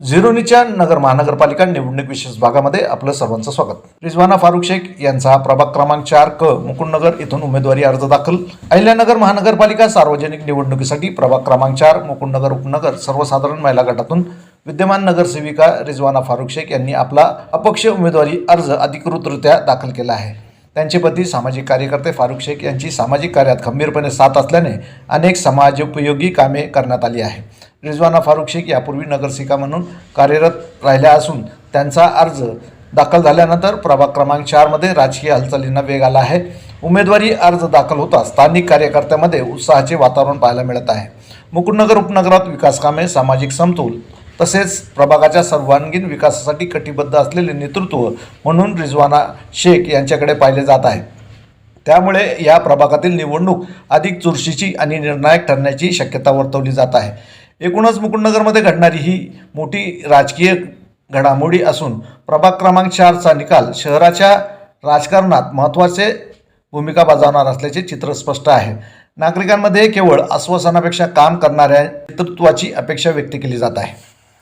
झिरोनीच्या नगर महानगरपालिका निवडणूक विशेष भागामध्ये आपलं सर्वांचं स्वागत। रिजवाना फारुक शेख यांचा प्रभाग क्रमांक 4 क मुकुंदनगर इथून उमेदवारी अर्ज दाखल। अहिल्यानगर महानगरपालिका सार्वजनिक निवडणुकीसाठी प्रभाग क्रमांक 4 मुकुंदनगर उपनगर सर्वसाधारण महिला गटातून विद्यमान नगरसेविका रिजवाना फारुक शेख यांनी आपला अपक्ष उमेदवारी अर्ज अधिकृतरित्या दाखल केला आहे। त्यांचे पती सामाजिक कार्यकर्ते फारुक शेख यांची सामाजिक कार्यात खंबीरपणे साथ असल्याने अनेक समाजोपयोगी कामे करण्यात आली आहे। रिजवाना फारुक शेख यापूर्वी नगरसेविका म्हणून कार्यरत राहिल्या असून त्यांचा अर्ज दाखल झाल्यानंतर प्रभाग क्रमांक 4 मध्ये राजकीय हालचालींना वेग आला आहे। उमेदवारी अर्ज दाखल होता स्थानिक कार्यकर्त्यांमध्ये उत्साहाचे वातावरण पाहायला मिळत आहे। मुकुंदनगर उपनगरात विकास कामे, सामाजिक समतोल तसेच प्रभागाच्या सर्वांगीण विकासासाठी कटिबद्ध असलेले नेतृत्व म्हणून रिजवाना शेख यांच्याकडे पाहिले जात आहे। त्यामुळे या प्रभागातील निवडणूक अधिक चुरशीची आणि निर्णायक ठरण्याची शक्यता वर्तवली जात आहे। एकूणच मुकुंदनगरमध्ये घडणारी ही मोठी राजकीय घडामोडी असून प्रभाग क्रमांक 4 चा निकाल शहराच्या राजकारणात महत्त्वाचे भूमिका बजावणार असल्याचे चित्र स्पष्ट आहे। नागरिकांमध्ये केवळ आश्वासनापेक्षा काम करणाऱ्या नेतृत्वाची अपेक्षा व्यक्त केली जात आहे।